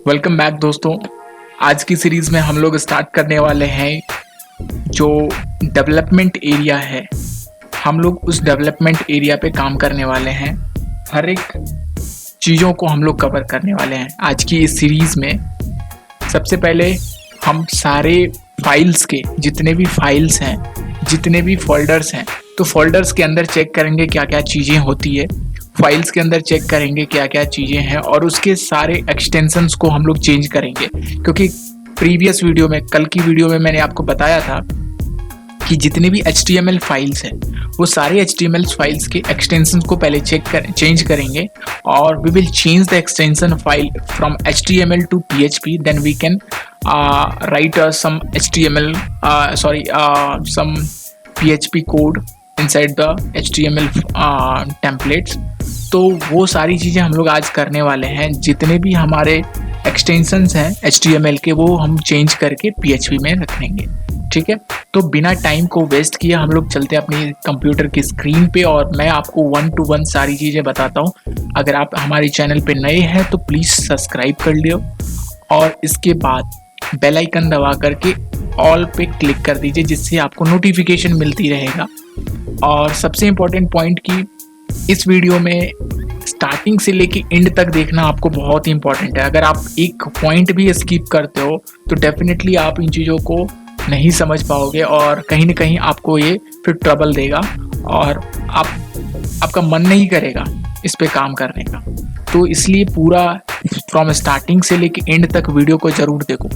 Welcome back दोस्तों। आज की सीरीज में हम लोग स्टार्ट करने वाले हैं जो डेवलपमेंट एरिया है। हम लोग उस डेवलपमेंट एरिया पे काम करने वाले हैं। हर एक चीज़ों को हम लोग कवर करने वाले हैं आज की इस सीरीज में। सबसे पहले हम सारे फाइल्स के जितने भी फाइल्स हैं, जितने भी फोल्डर्स हैं, तो फोल्डर्स के अंदर चेक करेंगे क्या क्या चीज़ें होती है, फाइल्स के अंदर चेक करेंगे क्या क्या चीज़ें हैं, और उसके सारे एक्सटेंशंस को हम लोग चेंज करेंगे। क्योंकि प्रीवियस वीडियो में, कल की वीडियो में मैंने आपको बताया था कि जितने भी HTML फाइल्स हैं वो सारे HTML फाइल्स के एक्सटेंशंस को पहले चेंज करेंगे, और we will change the extension file from HTML to PHP। Then we can write some HTML some PHP code inside the HTML templates। तो वो सारी चीज़ें हम लोग आज करने वाले हैं। जितने भी हमारे एक्सटेंशंस हैं HTML के वो हम चेंज करके PHP में रखेंगे। ठीक है, तो बिना टाइम को वेस्ट किए हम लोग चलते हैं अपनी कंप्यूटर की स्क्रीन पे, और मैं आपको 1 to 1 सारी चीज़ें बताता हूँ। अगर आप हमारे चैनल पे नए हैं तो प्लीज़ सब्सक्राइब कर लियो, और इसके बाद बेल आइकन दबा करके ऑल पे क्लिक कर दीजिए, जिससे आपको नोटिफिकेशन मिलती रहेगा। और सबसे इम्पोर्टेंट पॉइंट कि इस वीडियो में स्टार्टिंग से लेके एंड तक देखना आपको बहुत ही इंपॉर्टेंट है। अगर आप एक पॉइंट भी स्किप करते हो तो डेफिनेटली आप इन चीज़ों को नहीं समझ पाओगे, और कहीं ना कहीं आपको ये फिर ट्रबल देगा, और आपका मन नहीं करेगा इस पे काम करने का। तो इसलिए पूरा फ्रॉम स्टार्टिंग से लेके एंड तक वीडियो को ज़रूर देखो।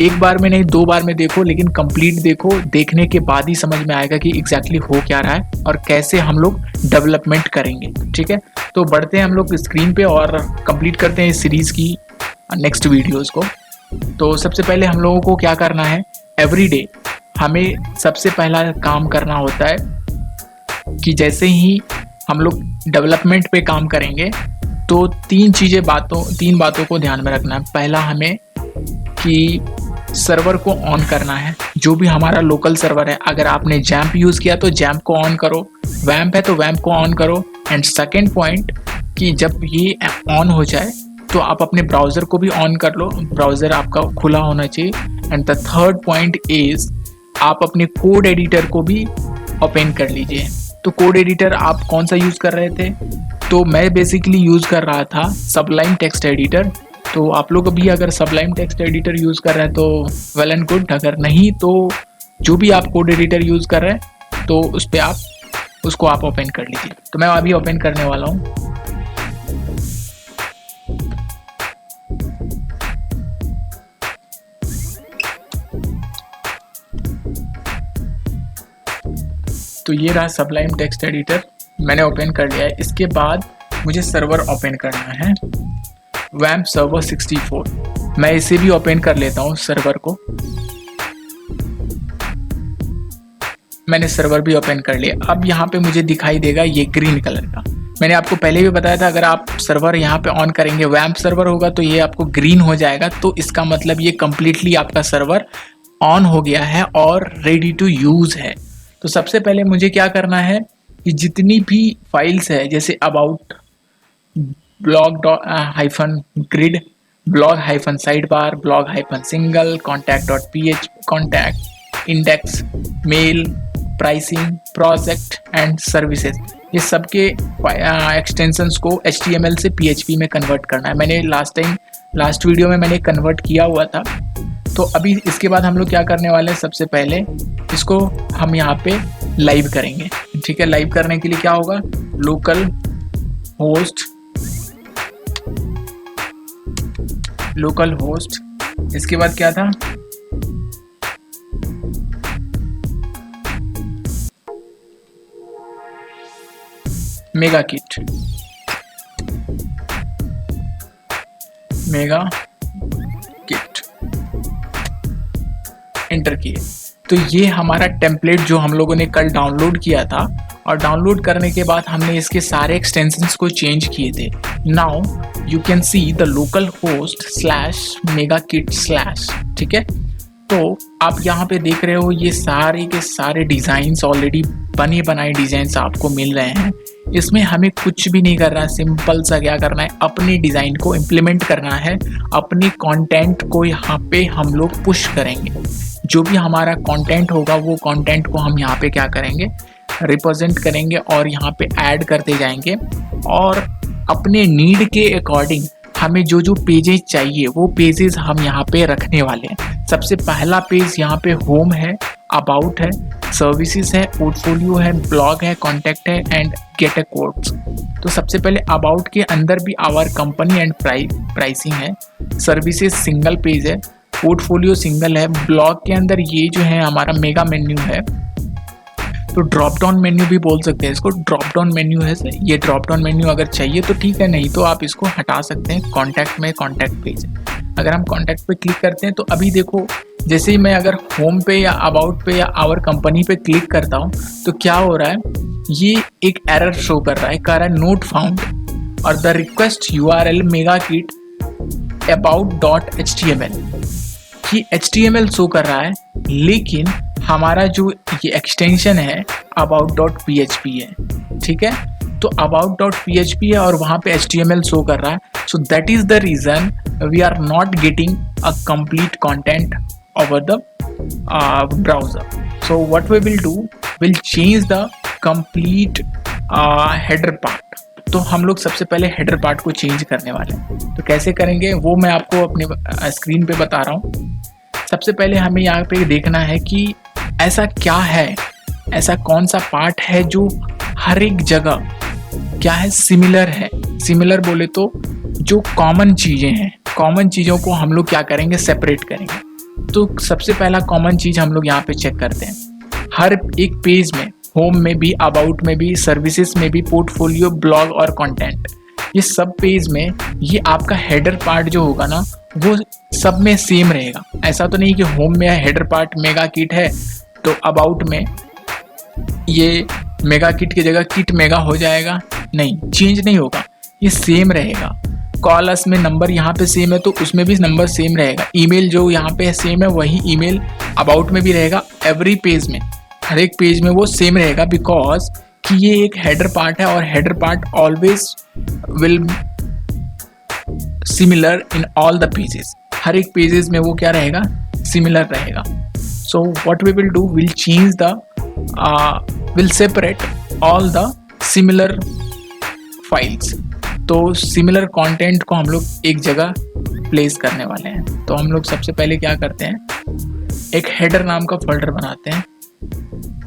एक बार में नहीं, 2 बार में देखो, लेकिन कंप्लीट देखो। देखने के बाद ही समझ में आएगा कि एग्जैक्टली हो क्या रहा है और कैसे हम लोग डेवलपमेंट करेंगे। ठीक है, तो बढ़ते हैं हम लोग स्क्रीन पे और कंप्लीट करते हैं इस सीरीज़ की नेक्स्ट वीडियोज़ को। तो सबसे पहले हम लोगों को क्या करना है, एवरीडे हमें सबसे पहला काम करना होता है कि जैसे ही हम लोग डेवलपमेंट पे काम करेंगे तो 3 बातों को ध्यान में रखना है। पहला हमें कि सर्वर को ऑन करना है, जो भी हमारा लोकल सर्वर है। अगर आपने जैम्प यूज़ किया तो जैम्प को ऑन करो, वैम्प है तो वैम्प को ऑन करो। एंड सेकेंड पॉइंट कि जब ये ऑन हो जाए तो आप अपने ब्राउज़र को भी ऑन कर लो, ब्राउज़र आपका खुला होना चाहिए। And the third point is आप अपने कोड एडिटर को भी ओपन कर लीजिए। तो कोड एडिटर आप कौन सा यूज़ कर रहे थे? तो मैं बेसिकली यूज़ कर रहा था सबलाइम टेक्स्ट एडिटर। तो आप लोग अभी अगर सबलाइम टेक्स्ट एडिटर यूज़ कर रहे हैं तो वेल एंड गुड, अगर नहीं तो जो भी आप कोड एडिटर यूज़ कर रहे हैं तो उस पर आप उसको आप ओपन कर लीजिए। तो मैं अभी ओपन करने वाला हूँ। तो ये रहा सबलाइम टेक्स्ट एडिटर, मैंने ओपन कर लिया है। इसके बाद मुझे सर्वर ओपन करना है, वैम्प सर्वर 64। मैं इसे भी ओपन कर लेता हूँ सर्वर को। मैंने सर्वर भी ओपन कर लिया। अब यहाँ पे मुझे दिखाई देगा ये ग्रीन कलर का। मैंने आपको पहले भी बताया था, अगर आप सर्वर यहाँ पे ऑन करेंगे, वैम्प सर्वर होगा तो ये आपको ग्रीन हो जाएगा। तो इसका मतलब ये कम्प्लीटली आपका सर्वर ऑन हो गया है और रेडी टू यूज़ है। तो सबसे पहले मुझे क्या करना है कि जितनी भी फाइल्स है, जैसे about, blog hyphen grid, blog hyphen side bar, blog hyphen single, कॉन्टैक्ट.php, contact, index, mail, pricing, project and services, ये सबके एक्सटेंशंस को HTML से PHP में कन्वर्ट करना है। मैंने लास्ट वीडियो में मैंने कन्वर्ट किया हुआ था। तो अभी इसके बाद हम लोग क्या करने वाले हैं, सबसे पहले इसको हम यहाँ पे लाइव करेंगे। ठीक है, लाइव करने के लिए क्या होगा, लोकल होस्ट, इसके बाद क्या था, मेगा किट, एंटर किए। तो ये हमारा टेम्पलेट जो हम लोगों ने कल डाउनलोड किया था, और डाउनलोड करने के बाद हमने इसके सारे एक्सटेंशंस को चेंज किए थे। Now you can see the local host /megakit/। ठीक है, तो आप यहाँ पे देख रहे हो ये सारे के सारे डिज़ाइंस ऑलरेडी बने बनाए डिज़ाइंस आपको मिल रहे हैं। इसमें हमें कुछ भी नहीं करना है, सिंपल सा क्या करना है, अपनी डिज़ाइन को इम्प्लीमेंट करना है, अपनी कंटेंट को यहाँ पे हम लोग पुश करेंगे। जो भी हमारा कंटेंट होगा वो कंटेंट को हम यहाँ पे क्या करेंगे, रिप्रेजेंट करेंगे और यहाँ पे ऐड करते जाएंगे। और अपने नीड के अकॉर्डिंग हमें जो जो पेजेस चाहिए वो पेजेस हम यहाँ पे रखने वाले हैं। सबसे पहला पेज यहाँ पे होम है, अबाउट है, सर्विसेज है, पोर्टफोलियो है, ब्लॉग है, कॉन्टैक्ट है एंड गेट अ कोट्स। तो सबसे पहले अबाउट के अंदर भी आवर कंपनी एंड प्राइसिंग है, सर्विसेज सिंगल पेज है, पोर्टफोलियो सिंगल है, ब्लॉग के अंदर ये जो है हमारा मेगा मेन्यू है, तो ड्रॉप डाउन मेन्यू भी बोल सकते हैं इसको, ड्रॉप डाउन मेन्यू है सर। ये ड्रॉप डाउन मेन्यू अगर चाहिए तो ठीक है, नहीं तो आप इसको हटा सकते हैं। कॉन्टैक्ट में कॉन्टैक्ट पेज है, अगर हम कॉन्टैक्ट पे क्लिक करते हैं तो अभी देखो जैसे ही मैं अगर होम पे या अबाउट पे या आवर कंपनी पे क्लिक करता हूँ तो क्या हो रहा है, ये एक एरर शो कर रहा है, कह रहा है नोट फाउंड और द रिक्वेस्ट URL मेगाकिट about.html। ये HTML शो कर रहा है, लेकिन हमारा जो ये एक्सटेंशन है about.php है, ठीक है। तो about.php है और वहाँ पे HTML शो कर रहा है। So that is the reason we are not getting a complete content over the browser. So what we will do, we'll change the complete header part। तो हम लोग सबसे पहले हेडर पार्ट को चेंज करने वाले हैं। तो कैसे करेंगे वो मैं आपको अपने स्क्रीन पे बता रहा हूँ। सबसे पहले हमें यहाँ पे देखना है कि ऐसा क्या है, ऐसा कौन सा पार्ट है जो हर एक जगह क्या है, सिमिलर है। सिमिलर बोले तो जो कॉमन चीज़ें हैं, कॉमन चीज़ों को हम लोग क्या करेंगे, सेपरेट करेंगे। तो सबसे पहला कॉमन चीज़ हम लोग यहाँ पे चेक करते हैं। हर एक पेज में, होम में भी, अबाउट में भी, सर्विसेज में भी, पोर्टफोलियो, ब्लॉग और कंटेंट, ये सब पेज में ये आपका हेडर पार्ट जो होगा ना वो सब में सेम रहेगा। ऐसा तो नहीं कि होम में हेडर पार्ट मेगा किट है तो अबाउट में ये मेगा किट की जगह किट मेगा हो जाएगा, नहीं, चेंज नहीं होगा, ये सेम रहेगा। कॉल अस में नंबर यहाँ पे सेम है तो उसमें भी नंबर सेम रहेगा। ईमेल जो यहाँ पे सेम है वही ईमेल अबाउट में भी रहेगा। एवरी पेज में, हर एक पेज में वो सेम रहेगा, बिकॉज कि ये एक हेडर पार्ट है और header part always will similar in all the pages. हर एक पेजेस में वो क्या रहेगा, सिमिलर रहेगा। So what we will do, will change the will separate all the similar files. तो सिमिलर कंटेंट को हम लोग एक जगह प्लेस करने वाले हैं। तो हम लोग सबसे पहले क्या करते हैं, एक हेडर नाम का फोल्डर बनाते हैं।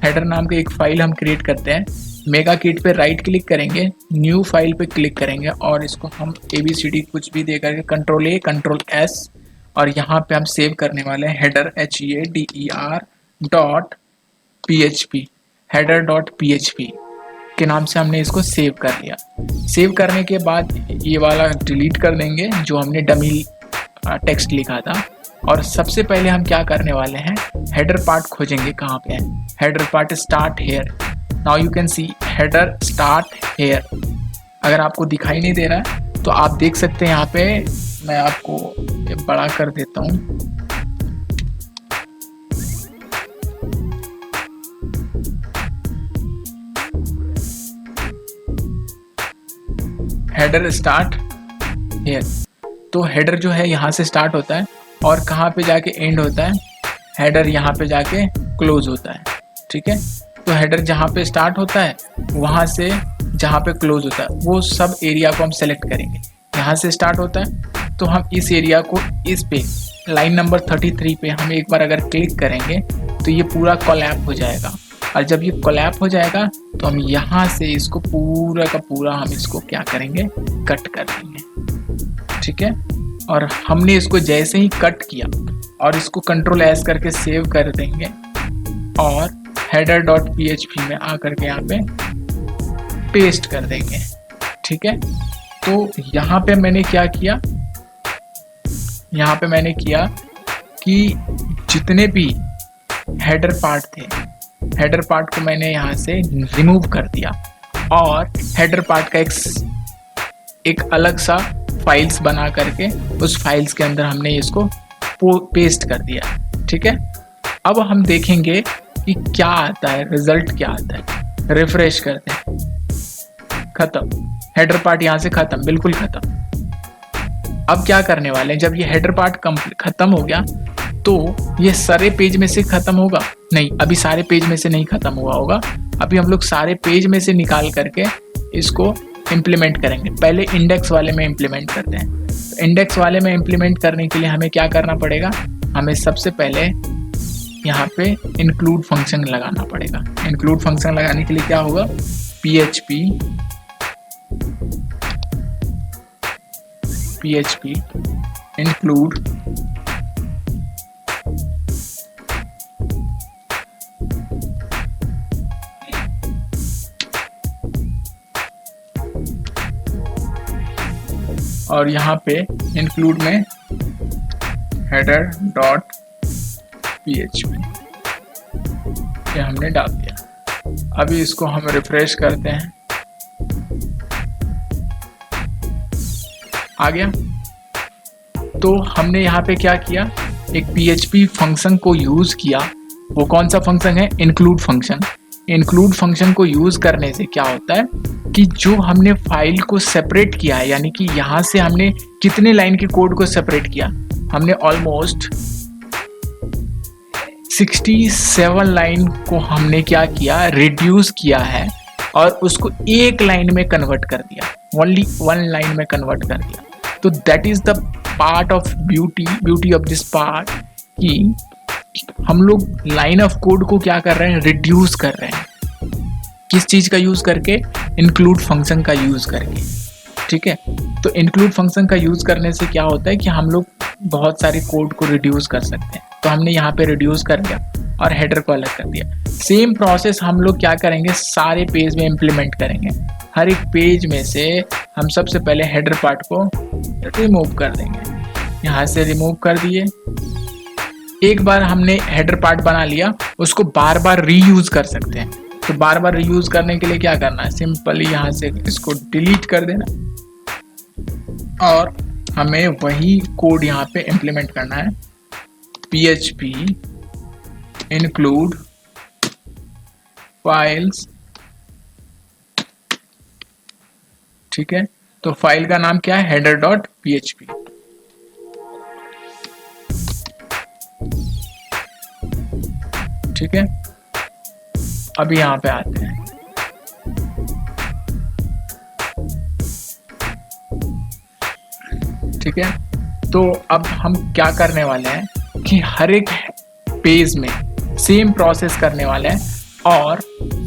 हेडर नाम का एक फाइल हम क्रिएट करते हैं। मेगा किट पे राइट क्लिक करेंगे, न्यू फाइल पे क्लिक करेंगे और इसको हम ABCD कुछ भी दे करके Ctrl+A Ctrl+S और यहाँ पे हम सेव करने वाले हैं हेडर HEADER.PHP, header.php के नाम से हमने इसको सेव कर लिया। सेव करने के बाद ये वाला डिलीट कर देंगे जो हमने डमी टेक्स्ट लिखा था। और सबसे पहले हम क्या करने वाले हैं, हेडर पार्ट खोजेंगे। कहाँ पे है header part, start here. Now you can see header start here. अगर आपको दिखाई नहीं दे रहा है तो आप देख सकते हैं यहाँ पे, मैं आपको बड़ा कर देता हूँ। Header start here. तो हेडर जो है यहाँ से स्टार्ट होता है और कहाँ पे जाके एंड होता है, हेडर यहाँ पे जाके क्लोज होता है, ठीक है। तो हेडर जहाँ पे स्टार्ट होता है वहाँ से जहाँ पे क्लोज होता है वो सब एरिया को हम सेलेक्ट करेंगे। यहाँ से स्टार्ट होता है तो हम इस एरिया को, इस पे लाइन नंबर 33 पे हम एक बार अगर क्लिक करेंगे तो ये पूरा कोलैप हो जाएगा। और जब ये कोलैप हो जाएगा तो हम यहाँ से इसको पूरा का पूरा हम इसको क्या करेंगे, कट कर देंगे, ठीक है। और हमने इसको जैसे ही कट किया और इसको Ctrl+S करके सेव कर देंगे और header.php में आकर के यहाँ पे पेस्ट कर देंगे, ठीक है। तो यहाँ पे मैंने क्या किया, यहाँ पे मैंने किया कि जितने भी हेडर पार्ट थे, हेडर पार्ट को मैंने यहाँ से रिमूव कर दिया और हेडर पार्ट का एक अलग सा फाइल्स बना करके उस फाइल्स के अंदर हमने इसको पेस्ट कर दिया, ठीक है। अब हम देखेंगे कि क्या आता है, रिजल्ट क्या आता है। रिफ्रेश करते हैं। खत्म, हेडर पार्ट यहाँ से खत्म, बिल्कुल खत्म। अब क्या करने वाले हैं, जब ये हेडर पार्ट खत्म हो गया तो ये सारे पेज में से खत्म होगा? नहीं, अभी सारे पेज में से नहीं खत्म हुआ होगा। अभी हम लोग सारे पेज में से निकाल करके इसको इम्प्लीमेंट करेंगे। पहले इंडेक्स वाले में इम्प्लीमेंट करते हैं। तो इंडेक्स वाले में इम्प्लीमेंट करने के लिए हमें क्या करना पड़ेगा, हमें सबसे पहले यहाँ पे इंक्लूड फंक्शन लगाना पड़ेगा। इंक्लूड फंक्शन लगाने के लिए क्या होगा, PHP इंक्लूड और यहाँ पे इंक्लूड में हेडर डॉट PHP ये हमने डाल दिया। अभी इसको हम रिफ्रेश करते हैं, आ गया। तो हमने यहाँ पे क्या किया, एक PHP फंक्शन को यूज किया। वो कौन सा फंक्शन है, इंक्लूड फंक्शन। इंक्लूड फंक्शन को यूज करने से क्या होता है कि जो हमने फाइल को सेपरेट किया है, यानी कि यहाँ से हमने कितने लाइन के कोड को सेपरेट किया, हमने ऑलमोस्ट 67 लाइन को हमने क्या किया, रिड्यूस किया है और उसको एक लाइन में कन्वर्ट कर दिया, ओनली 1 लाइन में कन्वर्ट कर दिया। तो that is the part of beauty of this part, कि हम लोग लाइन ऑफ कोड को क्या कर रहे हैं, रिड्यूस कर रहे हैं। किस चीज का यूज करके, इंक्लूड फंक्शन का यूज करके। ठीक है, तो इंक्लूड फंक्शन का यूज करने से क्या होता है कि हम लोग बहुत सारे कोड को रिड्यूस कर सकते हैं। तो हमने यहाँ पे रिड्यूस कर दिया और हेडर को अलग कर दिया। सेम प्रोसेस हम लोग क्या करेंगे, सारे पेज में इम्प्लीमेंट करेंगे। हर एक पेज में से हम सबसे पहले हेडर पार्ट को रिमूव कर देंगे। यहाँ से रिमूव कर दिए। एक बार हमने हेडर पार्ट बना लिया, उसको बार बार रीयूज कर सकते हैं। तो बार बार रीयूज करने के लिए क्या करना है, सिंपली यहाँ से इसको डिलीट कर देना और हमें वही कोड यहाँ पे इम्प्लीमेंट करना है। PHP इंक्लूड फाइल्स, ठीक है। तो फाइल का नाम क्या है, हेडर डॉट PHP। ठीक है, अभी यहाँ पे आते हैं। ठीक है, तो अब हम क्या करने वाले हैं कि हर एक पेज में सेम प्रोसेस करने वाले हैं। और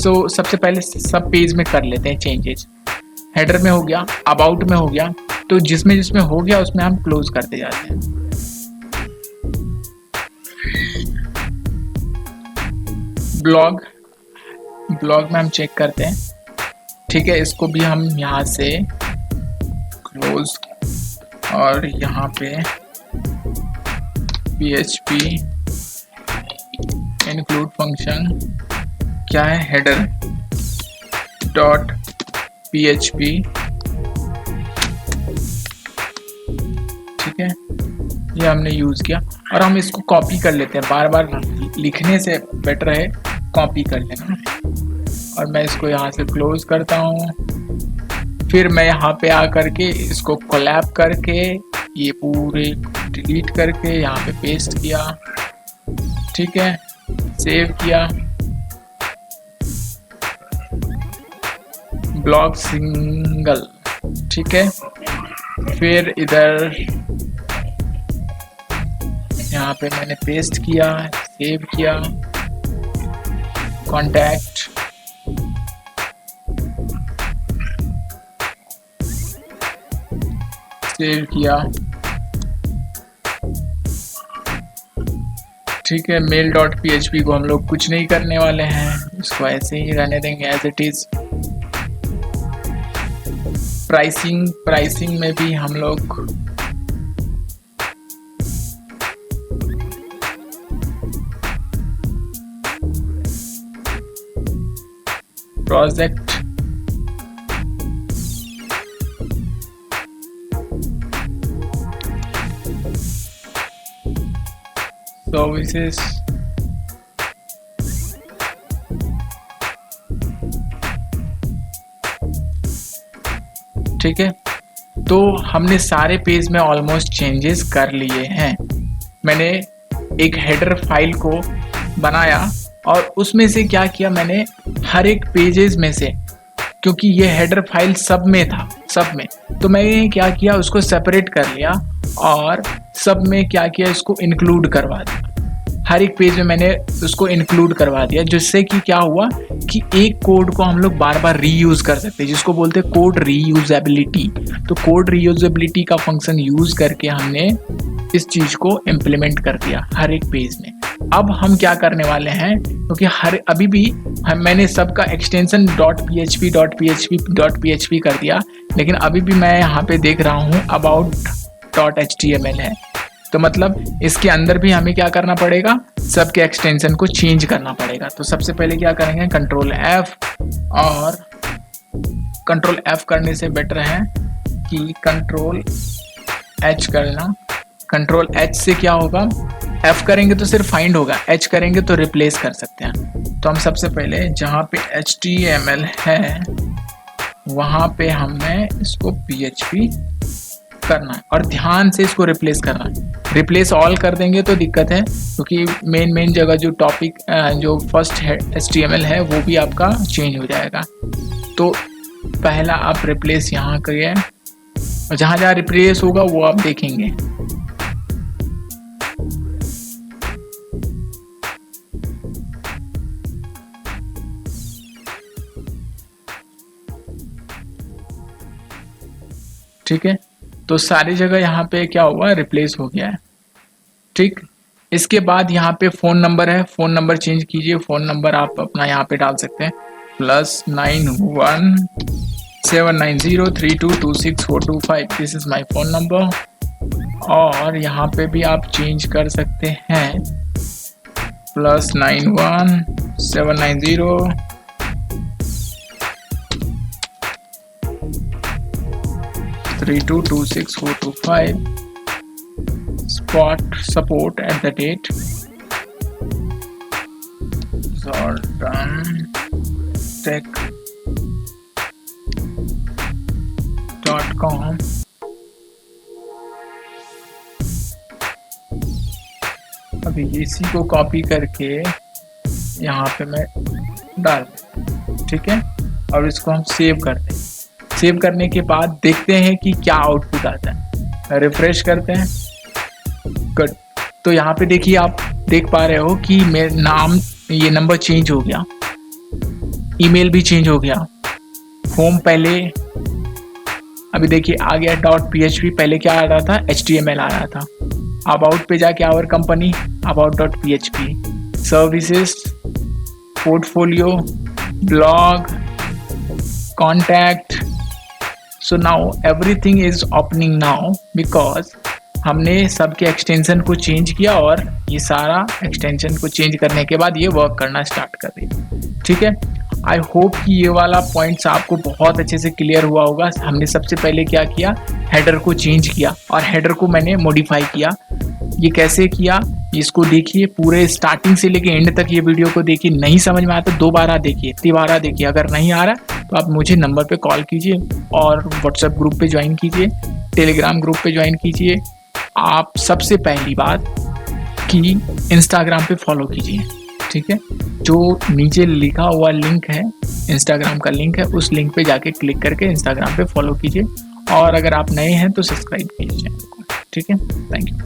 तो सबसे पहले सब पेज में कर लेते हैं चेंजेस। हेडर में हो गया, अबाउट में हो गया, तो जिसमें जिसमें हो गया उसमें हम क्लोज करते जाते हैं। ब्लॉग में हम चेक करते हैं। ठीक है, इसको भी हम यहाँ से क्लोज और यहाँ पे PHP इंक्लूड फंक्शन क्या है, हेडर डॉट PHP। ठीक है, ये हमने यूज किया और हम इसको कॉपी कर लेते हैं। बार बार लिखने से बेटर है कॉपी कर लेना। और मैं इसको यहाँ से क्लोज करता हूँ। फिर मैं यहाँ पे आकर के इसको कोलैब करके ये पूरे डिलीट करके यहाँ पे पेस्ट किया। ठीक है, सेव किया, ब्लॉग सिंगल। ठीक है, फिर इधर यहाँ पे मैंने पेस्ट किया, सेव किया, कॉन्टैक्ट, सेव किया। ठीक है, मेल डॉट PHP को हम लोग कुछ नहीं करने वाले हैं, इसको ऐसे ही रहने देंगे एज इट इज। प्राइसिंग में भी हम लोग प्रोजेक्ट सर्विसेज ठीक है। तो हमने सारे पेज में ऑलमोस्ट चेंजेस कर लिए हैं। मैंने एक हेडर फाइल को बनाया और उसमें से क्या किया, मैंने हर एक पेजेस में से, क्योंकि ये हेडर फाइल सब में था, सब में, तो मैंने क्या किया, उसको सेपरेट कर लिया और सब में क्या किया, इसको इंक्लूड करवा दिया। हर एक पेज में मैंने उसको इंक्लूड करवा दिया, जिससे कि क्या हुआ कि एक कोड को हम लोग बार बार रीयूज कर सकते हैं, जिसको बोलते हैं कोड रीयूजेबिलिटी। तो कोड रीयूजेबिलिटी का फंक्शन यूज करके हमने इस चीज को इम्प्लीमेंट कर दिया हर एक पेज में। अब हम क्या करने वाले हैं, क्योंकि अभी भी मैंने सबका एक्सटेंशन .php कर दिया, लेकिन अभी भी मैं यहाँ पे देख रहा हूँ about.html है। तो मतलब इसके अंदर भी हमें क्या करना पड़ेगा, सबके एक्सटेंशन को चेंज करना पड़ेगा। तो सबसे पहले क्या करेंगे, कंट्रोल F, और कंट्रोल F करने से बेटर है कि कंट्रोल H करना। कंट्रोल H से क्या होगा, F करेंगे तो सिर्फ फाइंड होगा, H करेंगे तो रिप्लेस कर सकते हैं। तो हम सबसे पहले जहाँ पे HTML है वहाँ पे हमें इसको PHP करना है और ध्यान से इसको रिप्लेस करना है। रिप्लेस ऑल कर देंगे तो दिक्कत है, क्योंकि मेन जगह जो टॉपिक जो फर्स्ट है HTML है वो भी आपका चेंज हो जाएगा। तो पहला आप रिप्लेस यहाँ करिए और जहाँ जहाँ रिप्लेस होगा वो आप देखेंगे। ठीक है, तो सारी जगह यहाँ पे क्या हुआ, रिप्लेस हो गया है। ठीक, इसके बाद यहाँ पे फ़ोन नंबर है, फ़ोन नंबर चेंज कीजिए। फ़ोन नंबर आप अपना यहाँ पे डाल सकते हैं, +917903226425, this is my phone number. और यहाँ पे भी आप चेंज कर सकते हैं, +917903226425 support@zordantech.com। अभी इसी को कॉपी करके यहाँ पे मैं डाल, ठीक है, और इसको हम सेव करते हैं। सेव करने के बाद देखते हैं कि क्या आउटपुट आता है। रिफ्रेश करते हैं, गुड। तो यहाँ पे देखिए, आप देख पा रहे हो कि मेरा नाम, ये नंबर चेंज हो गया, ईमेल भी चेंज हो गया, होम पहले अभी देखिए आ गया .php, पहले क्या आ रहा था, HTML आ रहा था। अबाउट पे जाके our company, about.php, services, portfolio, blog, contact. So now everything is opening now, because हमने सबके एक्सटेंशन को चेंज किया और ये सारा एक्सटेंशन को चेंज करने के बाद ये वर्क करना स्टार्ट कर रही है। ठीक है, आई होप कि ये वाला पॉइंट्स आपको बहुत अच्छे से क्लियर हुआ होगा। हमने सबसे पहले क्या किया, हेडर को चेंज किया और हेडर को मैंने मॉडिफाई किया। ये कैसे किया, इसको देखिए, पूरे स्टार्टिंग से लेके एंड तक ये वीडियो को देखिए। नहीं समझ में आया तो दोबारा देखिए, तिबारा देखिए। अगर नहीं आ रहा तो आप मुझे नंबर पे कॉल कीजिए और व्हाट्सएप ग्रुप पे ज्वाइन कीजिए, टेलीग्राम ग्रुप पे ज्वाइन कीजिए। आप सबसे पहली बात कि इंस्टाग्राम पे फॉलो कीजिए, ठीक है। जो नीचे लिखा हुआ लिंक है, इंस्टाग्राम का लिंक है, उस लिंक पे जाके क्लिक करके इंस्टाग्राम पे फॉलो कीजिए। और अगर आप नए हैं तो सब्सक्राइब कीजिए चैनल को, ठीक है। Thank you.